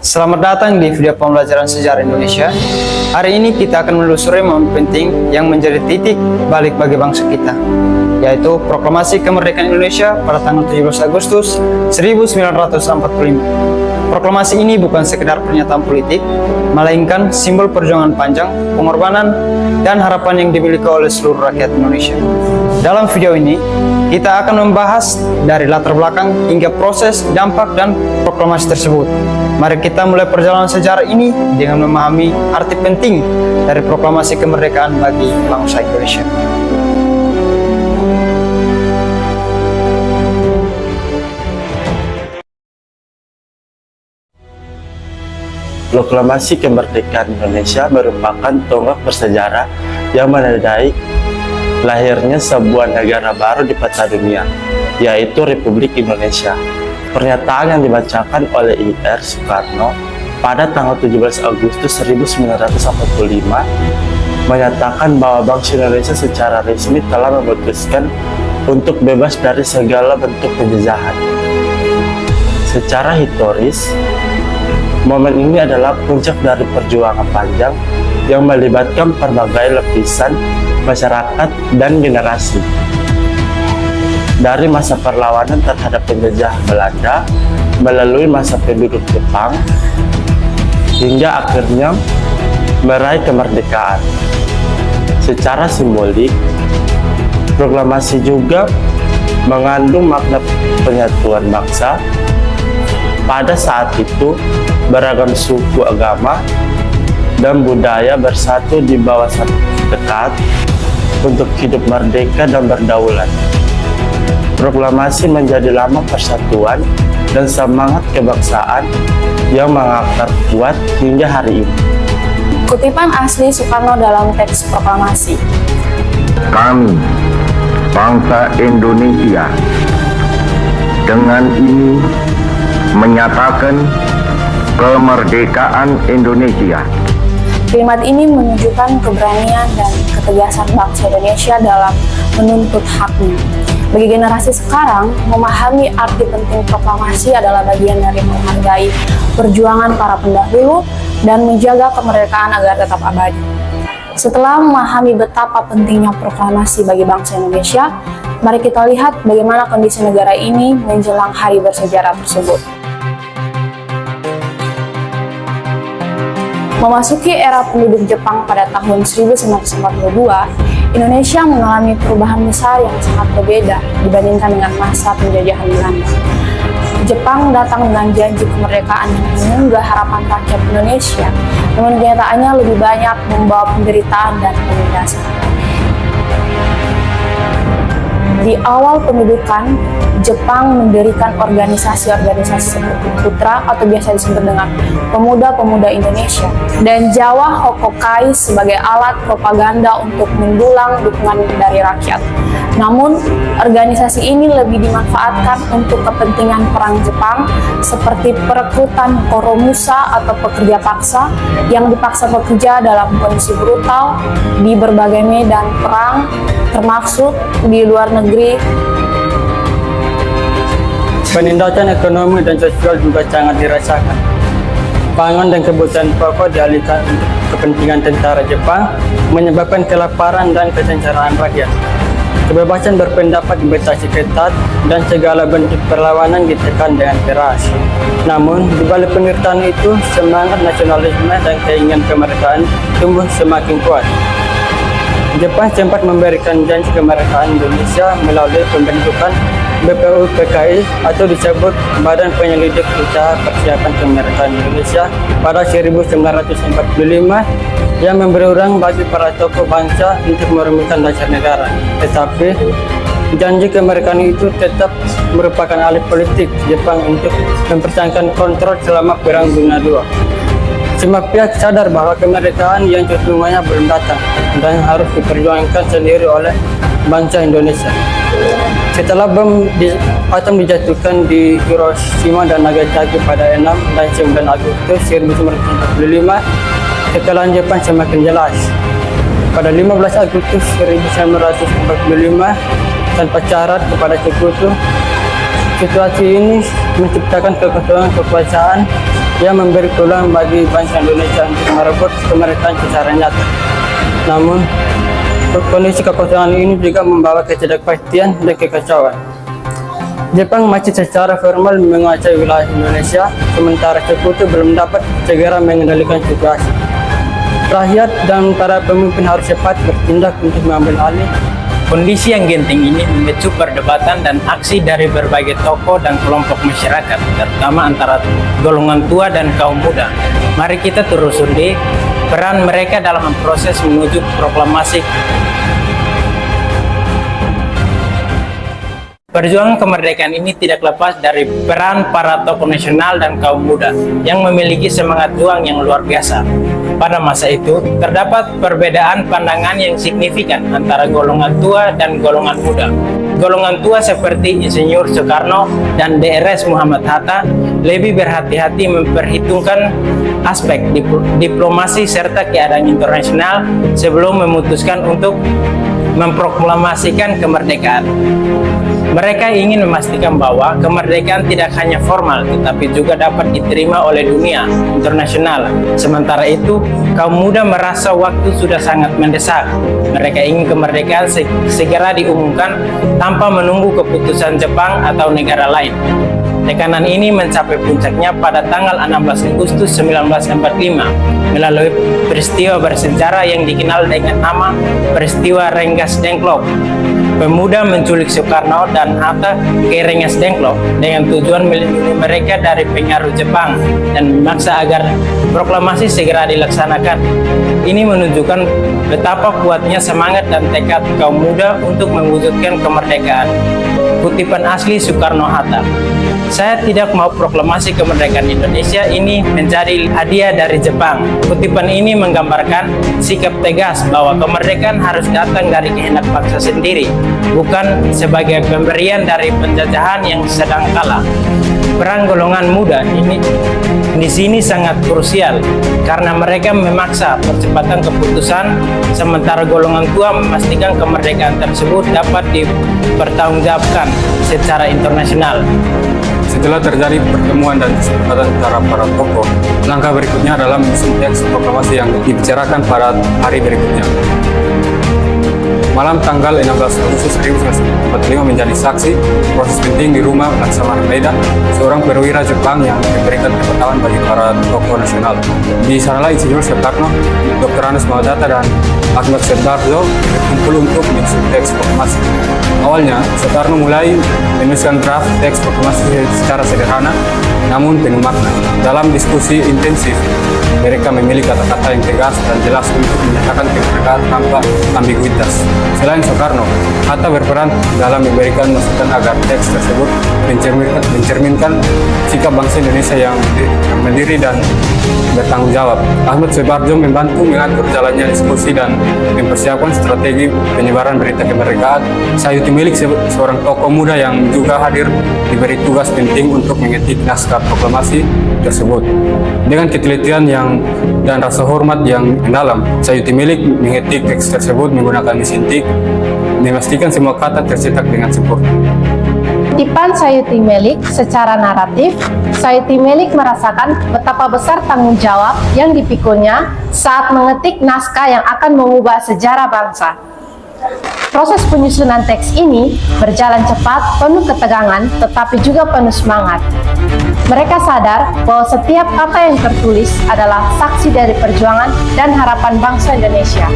Selamat datang di video pembelajaran sejarah Indonesia. Hari ini kita akan menelusuri momen penting yang menjadi titik balik bagi bangsa kita, yaitu Proklamasi Kemerdekaan Indonesia pada tanggal 17 Agustus 1945. Proklamasi ini bukan sekedar pernyataan politik, melainkan simbol perjuangan panjang, pengorbanan, dan harapan yang dimiliki oleh seluruh rakyat Indonesia. Dalam video ini, kita akan membahas dari latar belakang hingga proses, dampak, dan proklamasi tersebut. Mari kita mulai perjalanan sejarah ini dengan memahami arti penting dari proklamasi kemerdekaan bagi bangsa Indonesia. Proklamasi Kemerdekaan Indonesia merupakan tonggak bersejarah yang menandai lahirnya sebuah negara baru di peta dunia, yaitu Republik Indonesia. Pernyataan yang dibacakan oleh Ir. Soekarno pada tanggal 17 Agustus 1945 menyatakan bahwa bangsa Indonesia secara resmi telah memutuskan untuk bebas dari segala bentuk penjajahan. Secara historis, momen ini adalah puncak dari perjuangan panjang yang melibatkan berbagai lapisan masyarakat dan generasi. Dari masa perlawanan terhadap penjajah Belanda, melalui masa penduduk Jepang, hingga akhirnya meraih kemerdekaan. Secara simbolik, proklamasi juga mengandung makna penyatuan bangsa. Pada saat itu, beragam suku, agama, dan budaya bersatu di bawah satu tekad untuk hidup merdeka dan berdaulat. Proklamasi menjadi lambang persatuan dan semangat kebangsaan yang mengakar kuat hingga hari ini. Kutipan asli Soekarno dalam teks proklamasi. Kami, bangsa Indonesia, dengan ini menyatakan kemerdekaan Indonesia. Kalimat ini menunjukkan keberanian dan ketegasan bangsa Indonesia dalam menuntut haknya. Bagi generasi sekarang, memahami arti penting proklamasi adalah bagian dari menghargai perjuangan para pendahulu dan menjaga kemerdekaan agar tetap abadi. Setelah memahami betapa pentingnya proklamasi bagi bangsa Indonesia, mari kita lihat bagaimana kondisi negara ini menjelang hari bersejarah tersebut. Memasuki era penduduk Jepang pada tahun 1942, Indonesia mengalami perubahan besar yang sangat berbeda dibandingkan dengan masa penjajahan Belanda. Jepang datang dengan janji kemerdekaan yang mengunggah harapan rakyat Indonesia, namun kenyataannya lebih banyak membawa penderitaan dan penindasan. Di awal pendudukan, Jepang mendirikan organisasi-organisasi seperti Putra atau biasa disebut dengan Pemuda-Pemuda Indonesia dan Jawa Hokokai sebagai alat propaganda untuk mendulang dukungan dari rakyat. Namun, organisasi ini lebih dimanfaatkan untuk kepentingan perang Jepang seperti perekrutan koromusa atau pekerja paksa yang dipaksa bekerja dalam kondisi brutal di berbagai medan perang, termasuk di luar negeri. Penindasan ekonomi dan sosial juga sangat dirasakan. Pangan dan kebutuhan pokok dialihkan untuk kepentingan tentara Jepang, menyebabkan kelaparan dan kesengsaraan rakyat. Kebebasan berpendapat dibatasi ketat dan segala bentuk perlawanan ditekan dengan keras. Namun, di balik penderitaan itu, semangat nasionalisme dan keinginan kemerdekaan tumbuh semakin kuat. Jepang sempat memberikan janji kemerdekaan Indonesia melalui pembentukan BPUPKI atau disebut Badan Penyelidik Usaha Persiapan Kemerdekaan Indonesia pada 1945 yang memberi ruang bagi para tokoh bangsa untuk merumuskan dasar negara. Tetapi janji kemerdekaan itu tetap merupakan alih politik Jepang untuk mempertahankan kontrol selama Perang Dunia II. Semua pihak sadar bahwa kemerdekaan yang sesungguhnya belum datang dan harus diperjuangkan sendiri oleh bangsa Indonesia. Setelah bom atom dijatuhkan di Hiroshima dan Nagasaki pada 6 dan 9 Agustus 1945, kekalahan Jepang semakin jelas. Pada 15 Agustus 1945, tanpa syarat kepada sekutu, situasi ini menciptakan kekosongan kekuasaan Ia memberi peluang bagi bangsa Indonesia untuk merebut kemerdekaan secara nyata. Namun, kondisi kekosongan ini juga membawa ketidakpastian dan kekacauan. Jepang masih secara formal menguasai wilayah Indonesia, sementara Sekutu belum dapat segera mengendalikan situasi. Rakyat dan para pemimpin harus cepat bertindak untuk mengambil alih. Kondisi yang genting ini memicu perdebatan dan aksi dari berbagai tokoh dan kelompok masyarakat, terutama antara golongan tua dan kaum muda. Mari kita telusuri peran mereka dalam proses menuju proklamasi. Perjuangan kemerdekaan ini tidak lepas dari peran para tokoh nasional dan kaum muda yang memiliki semangat juang yang luar biasa. Pada masa itu, terdapat perbedaan pandangan yang signifikan antara golongan tua dan golongan muda. Golongan tua seperti Insinyur Soekarno dan DRS Muhammad Hatta lebih berhati-hati memperhitungkan aspek diplomasi serta keadaan internasional sebelum memutuskan untuk memproklamasikan kemerdekaan. Mereka ingin memastikan bahwa kemerdekaan tidak hanya formal, tetapi juga dapat diterima oleh dunia internasional. Sementara itu, kaum muda merasa waktu sudah sangat mendesak. Mereka ingin kemerdekaan segera diumumkan tanpa menunggu keputusan Jepang atau negara lain. Tekanan ini mencapai puncaknya pada tanggal 16 Agustus 1945 melalui peristiwa bersejarah yang dikenal dengan nama peristiwa Rengas Dengklok. Pemuda menculik Soekarno dan Hatta ke Rengas Dengklok dengan tujuan melindungi mereka dari pengaruh Jepang dan memaksa agar proklamasi segera dilaksanakan. Ini menunjukkan betapa kuatnya semangat dan tekad kaum muda untuk mewujudkan kemerdekaan. Kutipan asli Soekarno-Hatta. Saya tidak mau proklamasi kemerdekaan Indonesia ini menjadi hadiah dari Jepang. Kutipan ini menggambarkan sikap tegas bahwa kemerdekaan harus datang dari kehendak bangsa sendiri, bukan sebagai pemberian dari penjajahan yang sedang kalah. Peran golongan muda ini di sini sangat krusial karena mereka memaksa percepatan keputusan, sementara golongan tua memastikan kemerdekaan tersebut dapat dipertanggungjawabkan secara internasional. Setelah terjadi pertemuan dan kesepakatan antara para tokoh, langkah berikutnya adalah menyusun teks proklamasi yang dibicarakan pada hari berikutnya. Malam tanggal 16 Agustus 1945 menjadi saksi proses penting di rumah Laksamana Maeda, seorang perwira Jepang yang memberikan pengetahuan bagi para tokoh nasional. Di sanalah Insinyur Soekarno, Dr. Andes Muhammad Hatta, dan Ahmad Subarjo berkumpul untuk menyusun teks proklamasi. Awalnya, Soekarno mulai menuliskan draft teks proklamasi secara sederhana, namun penuh makna. Dalam diskusi intensif, mereka memilih kata-kata yang tegas dan jelas untuk menyatakan kemerdekaan tanpa ambiguitas. Selain Soekarno, Hatta berperan dalam memberikan masukan agar teks tersebut mencerminkan sikap bangsa Indonesia yang mandiri dan bertanggung jawab. Ahmad Subarjo membantu mengatur jalannya diskusi dan mempersiapkan strategi penyebaran berita kemerdekaan. Sayuti Milik, seorang tokoh muda yang juga hadir, diberi tugas penting untuk mengetik naskah proklamasi tersebut. Dengan ketelitian dan rasa hormat yang mendalam, Sayuti Milik mengetik teks tersebut menggunakan mesin tik, memastikan semua kata tercetak dengan sempurna. Kutipan Sayuti Milik secara naratif, Sayuti Milik merasakan betapa besar tanggung jawab yang dipikulnya saat mengetik naskah yang akan mengubah sejarah bangsa. Proses penyusunan teks ini berjalan cepat, penuh ketegangan, tetapi juga penuh semangat. Mereka sadar bahwa setiap kata yang tertulis adalah saksi dari perjuangan dan harapan bangsa Indonesia.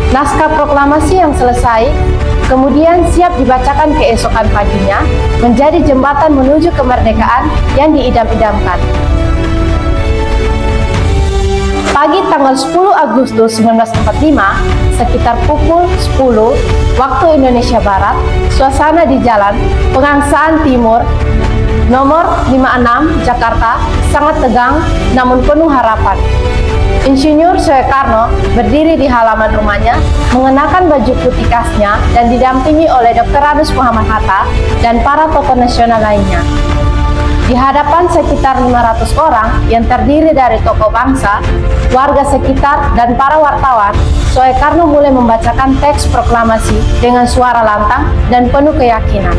Naskah proklamasi yang selesai kemudian siap dibacakan keesokan paginya, menjadi jembatan menuju kemerdekaan yang diidam-idamkan. Pagi tanggal 10 Agustus 1945, sekitar pukul 10 waktu Indonesia Barat, suasana di Jalan Pegangsaan Timur nomor 56 Jakarta sangat tegang namun penuh harapan. Insinyur Soekarno berdiri di halaman rumahnya mengenakan baju putih khasnya dan didampingi oleh Dr. Andes Muhammad Hatta dan para tokoh nasional lainnya. Di hadapan sekitar 500 orang yang terdiri dari tokoh bangsa, warga sekitar, dan para wartawan, Soekarno mulai membacakan teks proklamasi dengan suara lantang dan penuh keyakinan.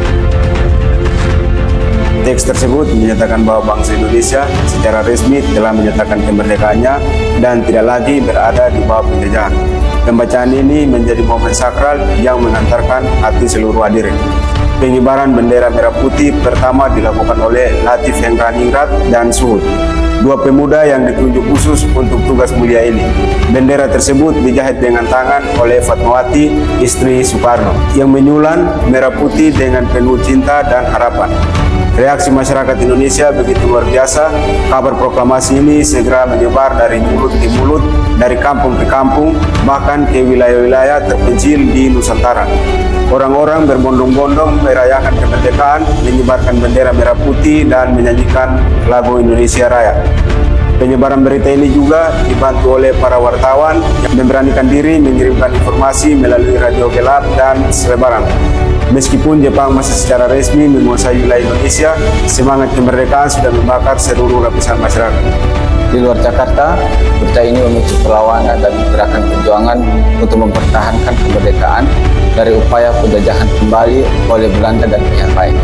Teks tersebut menyatakan bahwa bangsa Indonesia secara resmi telah menyatakan kemerdekaannya dan tidak lagi berada di bawah penjajahan. Pembacaan ini menjadi momen sakral yang mengantarkan hati seluruh hadirin. Pengibaran bendera merah putih pertama dilakukan oleh Latif Hendraningrat dan Suhud, dua pemuda yang ditunjuk khusus untuk tugas mulia ini. Bendera tersebut dijahit dengan tangan oleh Fatmawati, istri Soekarno, yang menyulam merah putih dengan penuh cinta dan harapan. Reaksi masyarakat Indonesia begitu luar biasa. Kabar proklamasi ini segera menyebar dari mulut ke mulut, dari kampung ke kampung, bahkan ke wilayah-wilayah terpencil di Nusantara. Orang-orang berbondong-bondong merayakan kemerdekaan, menyebarkan bendera merah putih dan menyanyikan lagu Indonesia Raya. Penyebaran berita ini juga dibantu oleh para wartawan yang memberanikan diri mengirimkan informasi melalui radio gelap dan selebaran. Meskipun Jepang masih secara resmi menguasai wilayah Indonesia, semangat kemerdekaan sudah membakar seluruh lapisan masyarakat. Di luar Jakarta, berita ini memicu perlawanan dan gerakan perjuangan untuk mempertahankan kemerdekaan dari upaya penjajahan kembali oleh Belanda dan pihak lain.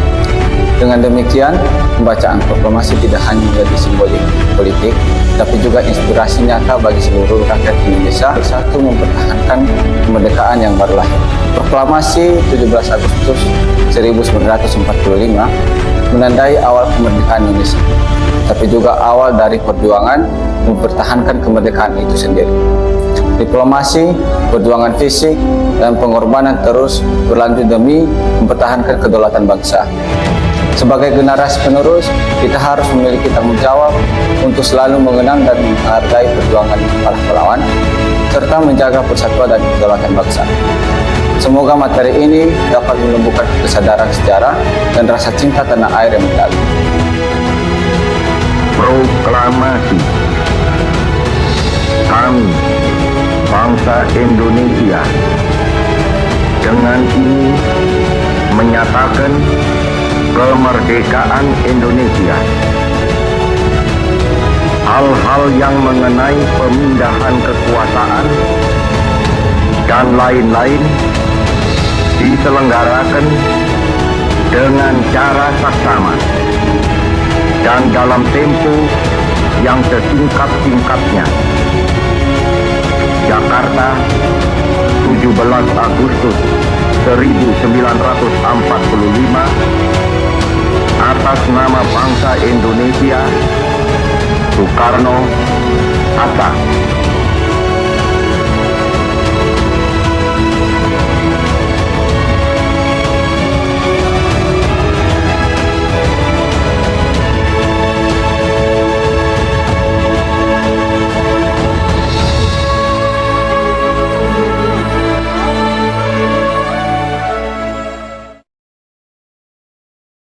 Dengan demikian, pembacaan proklamasi tidak hanya menjadi simbolik politik, tapi juga inspirasi nyata bagi seluruh rakyat Indonesia bersatu mempertahankan kemerdekaan yang baru lahir. Proklamasi 17 Agustus 1945 menandai awal kemerdekaan Indonesia, tapi juga awal dari perjuangan mempertahankan kemerdekaan itu sendiri. Diplomasi, perjuangan fisik, dan pengorbanan terus berlanjut demi mempertahankan kedaulatan bangsa. Sebagai generasi penerus, kita harus memiliki tanggung jawab untuk selalu mengenang dan menghargai perjuangan para pahlawan, serta menjaga persatuan dan kedaulatan bangsa. Semoga materi ini dapat menumbuhkan kesadaran sejarah dan rasa cinta tanah air yang mendalam. Proklamasi. Kami, bangsa Indonesia, dengan ini menyatakan kemerdekaan Indonesia. Hal-hal yang mengenai pemindahan kekuasaan dan lain-lain diselenggarakan dengan cara saksama dan dalam tempo yang setingkat-tingkatnya. Jakarta, 17 Agustus 1945, atas nama bangsa Indonesia, Soekarno, Hatta.